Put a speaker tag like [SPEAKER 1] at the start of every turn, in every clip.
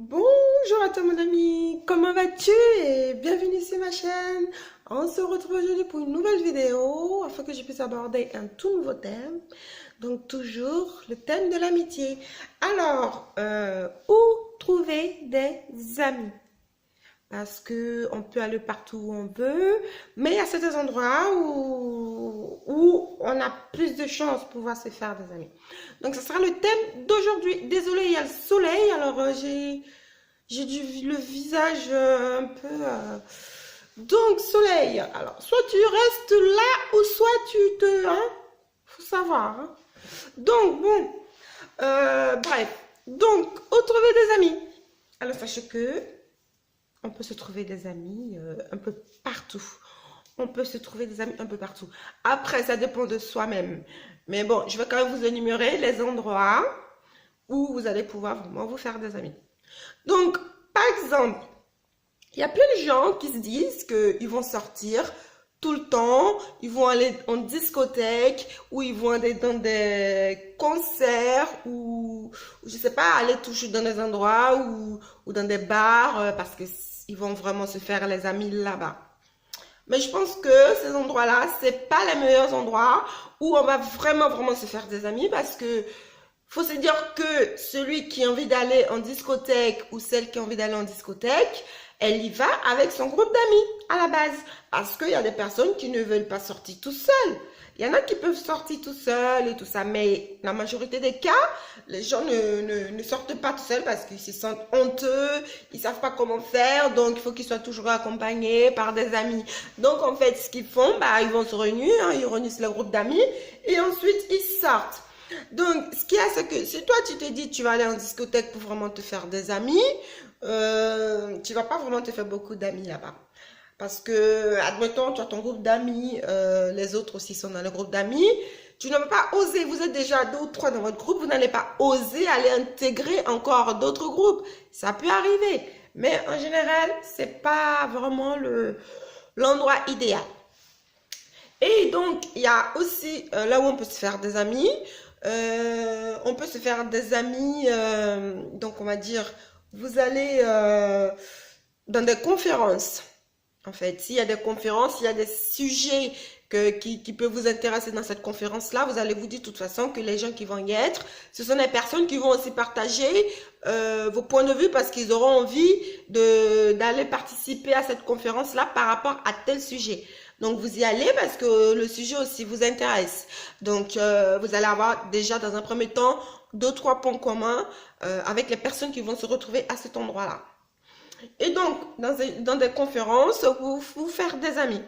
[SPEAKER 1] Bonjour à toi mon ami, comment vas-tu et bienvenue sur ma chaîne. On se retrouve aujourd'hui pour une nouvelle vidéo afin que je puisse aborder un tout nouveau thème. Donc toujours le thème de l'amitié. Alors, où trouver des amis? Parce que on peut aller partout où on veut, mais il y a certains endroits où on a plus de chances de pouvoir se faire des amis. Donc, ce sera le thème d'aujourd'hui. Désolée, il y a le soleil, alors le visage un peu... Donc, soleil, alors, soit tu restes là ou soit tu te... Hein, faut savoir. Hein. Donc, bon, bref. Donc, où trouver des amis? Alors, sachez que on peut se trouver des amis un peu partout. On peut se trouver des amis un peu partout. Après, ça dépend de soi-même. Mais bon, je vais quand même vous énumérer les endroits où vous allez pouvoir vraiment vous faire des amis. Donc, par exemple, il y a plein de gens qui se disent qu'ils vont sortir tout le temps, ils vont aller en discothèque, ou ils vont aller dans des concerts, ou je sais pas, aller toucher dans des endroits, ou dans des bars, parce qu'ils vont vraiment se faire les amis là-bas. Mais je pense que ces endroits-là, c'est pas les meilleurs endroits où on va vraiment se faire des amis, parce que faut se dire que celui qui a envie d'aller en discothèque ou celle qui a envie d'aller en discothèque, elle y va avec son groupe d'amis à la base. Parce qu'il y a des personnes qui ne veulent pas sortir tout seuls. Il y en a qui peuvent sortir tout seuls et tout ça, mais la majorité des cas, les gens ne sortent pas tout seuls parce qu'ils se sentent honteux, ils ne savent pas comment faire, donc il faut qu'ils soient toujours accompagnés par des amis. Donc en fait, ce qu'ils font, bah, ils vont se réunir, hein, ils réunissent le groupe d'amis et ensuite ils sortent. Donc, ce qu'il y a, c'est que si toi, tu te dis tu vas aller en discothèque pour vraiment te faire des amis, tu vas pas vraiment te faire beaucoup d'amis là-bas. Parce que, admettons, tu as ton groupe d'amis, les autres aussi sont dans le groupe d'amis, tu ne vas pas oser, vous êtes déjà deux ou trois dans votre groupe, vous n'allez pas oser aller intégrer encore d'autres groupes. Ça peut arriver, mais en général, c'est pas vraiment l'endroit idéal. Et donc, il y a aussi là où on peut se faire des amis. On peut se faire des amis, donc on va dire, vous allez dans des conférences. En fait, s'il y a des conférences, s'il y a des sujets qui peuvent vous intéresser dans cette conférence-là, vous allez vous dire de toute façon que les gens qui vont y être, ce sont des personnes qui vont aussi partager vos points de vue parce qu'ils auront envie d'aller participer à cette conférence-là par rapport à tel sujet. Donc, vous y allez parce que le sujet aussi vous intéresse. Donc, vous allez avoir déjà dans un premier temps 2-3 points communs avec les personnes qui vont se retrouver à cet endroit-là. Et donc, dans des conférences, vous faire des amis.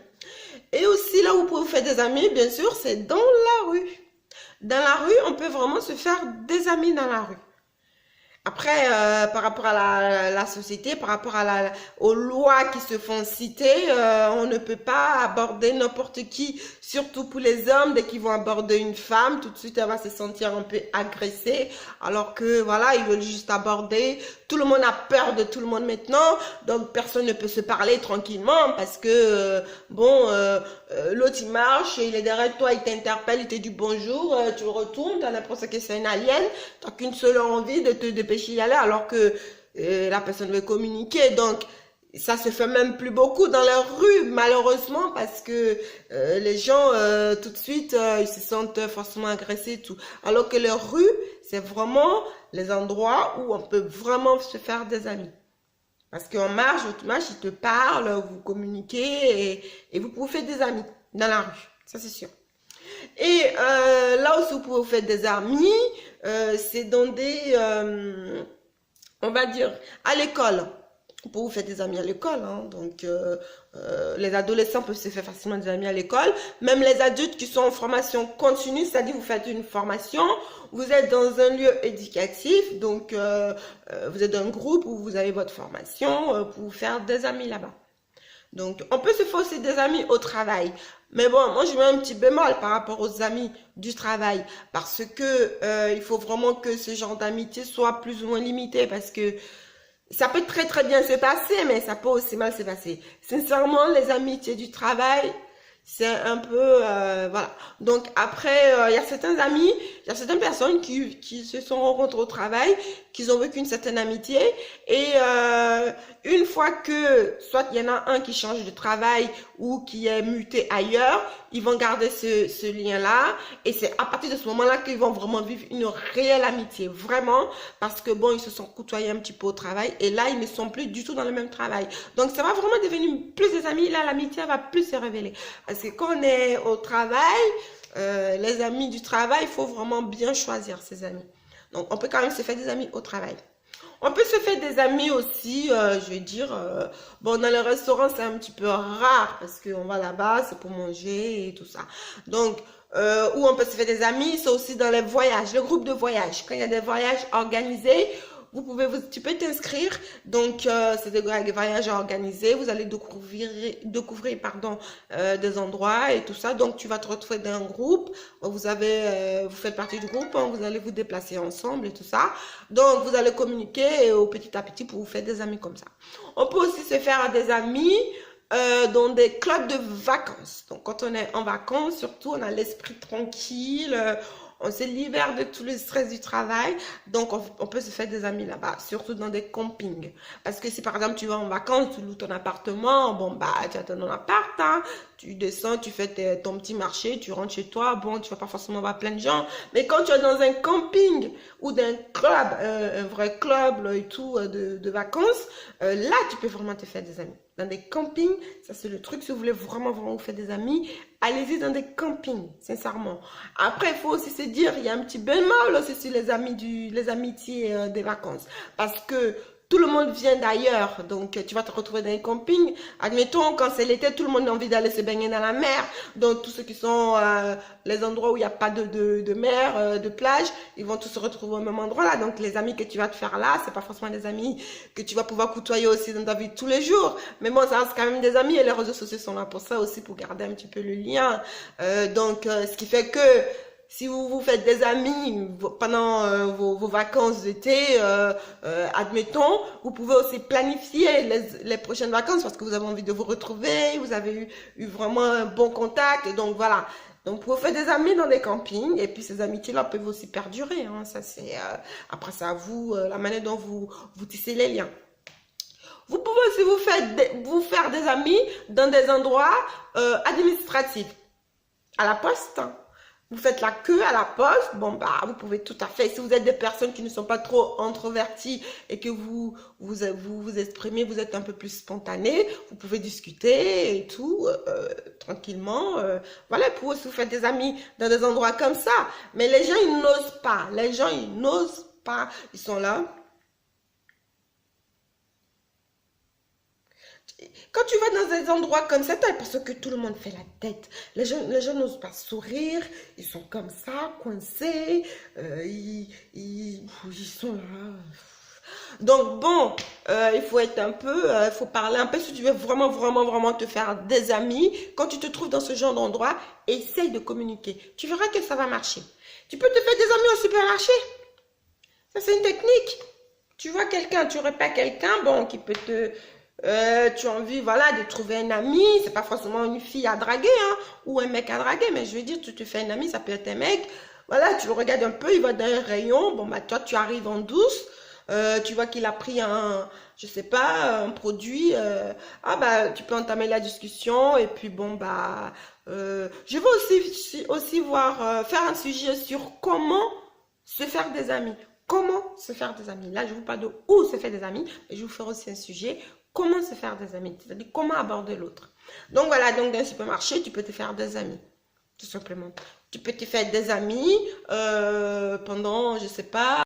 [SPEAKER 1] Et aussi, là où vous pouvez vous faire des amis, bien sûr, c'est dans la rue. Dans la rue, on peut vraiment se faire des amis dans la rue. Après, par rapport à la société, par rapport aux lois qui se font citer, on ne peut pas aborder n'importe qui, surtout pour les hommes. Dès qu'ils vont aborder une femme, tout de suite, elle va se sentir un peu agressée, alors que, voilà, ils veulent juste aborder. Tout le monde a peur de tout le monde maintenant, donc personne ne peut se parler tranquillement, parce que, l'autre, il marche, il est derrière toi, il t'interpelle, il te dit bonjour, tu le retournes, tu as l'impression que c'est un alien, tu n'as qu'une seule envie de te dépêcher d'y aller, alors que la personne veut communiquer. Donc, ça se fait même plus beaucoup dans la rue, malheureusement, parce que les gens, tout de suite, ils se sentent forcément agressés et tout. Alors que les rues, c'est vraiment les endroits où on peut vraiment se faire des amis. Parce qu'en marche, votre marche, ils te parlent, vous communiquez et vous pouvez faire des amis dans la rue. Ça, c'est sûr. Et là aussi, vous pouvez vous faire des amis, c'est dans des, on va dire, à l'école. Vous pouvez vous faire des amis à l'école. Hein. Donc, les adolescents peuvent se faire facilement des amis à l'école. Même les adultes qui sont en formation continue, c'est-à-dire vous faites une formation, vous êtes dans un lieu éducatif, donc vous êtes dans un groupe où vous avez votre formation pour vous faire des amis là-bas. Donc, on peut se faire aussi des amis au travail. Mais bon, moi, je mets un petit bémol par rapport aux amis du travail. Parce que il faut vraiment que ce genre d'amitié soit plus ou moins limité. Parce que ça peut très bien se passer, mais ça peut aussi mal se passer. Sincèrement, les amitiés du travail, C'est un peu, voilà. Donc après, il y a certains amis, il y a certaines personnes qui se sont rencontrées au travail, qui ont vécu une certaine amitié. Et une fois que, soit il y en a un qui change de travail ou qui est muté ailleurs, ils vont garder ce lien-là. Et c'est à partir de ce moment-là qu'ils vont vraiment vivre une réelle amitié. Vraiment, parce que bon, ils se sont côtoyés un petit peu au travail. Et là, ils ne sont plus du tout dans le même travail. Donc ça va vraiment devenir plus des amis. Là, l'amitié va plus se révéler. Parce que quand on est au travail, les amis du travail, il faut vraiment bien choisir ses amis. Donc, on peut quand même se faire des amis au travail. On peut se faire des amis aussi, je vais dire, bon, dans les restaurants, c'est un petit peu rare parce qu'on va là-bas, c'est pour manger et tout ça. Donc, où on peut se faire des amis, c'est aussi dans les voyages, le groupe de voyage. Quand il y a des voyages organisés, tu peux t'inscrire. Donc, c'est des voyages organisés. Vous allez découvrir pardon, des endroits et tout ça. Donc, tu vas te retrouver dans un groupe. Vous faites partie du groupe. Hein, vous allez vous déplacer ensemble et tout ça. Donc, vous allez communiquer au petit à petit pour vous faire des amis comme ça. On peut aussi se faire des amis dans des clubs de vacances. Donc, quand on est en vacances, surtout, on a l'esprit tranquille. On se libère de tout le stress du travail. Donc, on peut se faire des amis là-bas, surtout dans des campings. Parce que si, par exemple, tu vas en vacances, tu loues ton appartement, bon, bah, tu as ton appart, hein, tu descends, tu fais ton petit marché, tu rentres chez toi, bon, tu vas pas forcément voir plein de gens. Mais quand tu es dans un camping ou d'un club, un vrai club là, et tout, de vacances, là, tu peux vraiment te faire des amis. Dans des campings, ça c'est le truc, si vous voulez vraiment vous faire des amis, allez-y dans des campings, sincèrement. Après, il faut aussi se dire, il y a un petit bémol aussi sur les amitiés des vacances. Parce que tout le monde vient d'ailleurs, donc tu vas te retrouver dans un camping. Admettons, quand c'est l'été, tout le monde a envie d'aller se baigner dans la mer. Donc, tous ceux qui sont les endroits où il n'y a pas de mer, de plage, ils vont tous se retrouver au même endroit là. Donc, les amis que tu vas te faire là, c'est pas forcément des amis que tu vas pouvoir côtoyer aussi dans ta vie de tous les jours. Mais bon, ça reste quand même des amis et les réseaux sociaux sont là pour ça aussi, pour garder un petit peu le lien. Ce qui fait que si vous vous faites des amis pendant vos vacances d'été, admettons, vous pouvez aussi planifier les prochaines vacances parce que vous avez envie de vous retrouver, vous avez eu vraiment un bon contact. Et donc voilà. Donc vous faites des amis dans des campings et puis ces amitiés-là peuvent aussi perdurer. Hein. Ça c'est après c'est à vous la manière dont vous tissez les liens. Vous pouvez aussi vous faire des amis dans des endroits administratifs, à la poste. Vous faites la queue à la poste, bon bah vous pouvez tout à fait, si vous êtes des personnes qui ne sont pas trop introverties et que vous exprimez, vous êtes un peu plus spontané, vous pouvez discuter et tout, tranquillement, voilà, pour aussi vous faire des amis dans des endroits comme ça. Mais les gens, ils n'osent pas, ils sont là. Quand tu vas dans des endroits comme ça, tu as l'impression que tout le monde fait la tête. Les gens n'osent pas sourire. Ils sont comme ça, coincés. Ils sont là. Donc bon, il faut être un peu, il faut parler un peu si tu veux vraiment te faire des amis. Quand tu te trouves dans ce genre d'endroit, essaye de communiquer. Tu verras que ça va marcher. Tu peux te faire des amis au supermarché. Ça, c'est une technique. Tu vois quelqu'un, tu repères quelqu'un, bon, qui peut tu as envie, voilà, de trouver un ami. C'est pas forcément une fille à draguer, hein, ou un mec à draguer, mais je veux dire, tu te fais un ami, ça peut être un mec. Voilà, tu le regardes un peu, il va dans un rayon. Bon, bah, toi, tu arrives en douce. Tu vois qu'il a pris je sais pas, un produit. Bah, tu peux entamer la discussion. Et puis, bon, bah, je veux aussi voir, faire un sujet sur comment se faire des amis. Comment se faire des amis. Là, je vous parle de où se faire des amis. Et je vous ferai aussi un sujet. Comment se faire des amis. C'est-à-dire comment aborder l'autre. Donc, voilà. Donc, dans un supermarché, tu peux te faire des amis. Tout simplement. Tu peux te faire des amis pendant, je sais pas,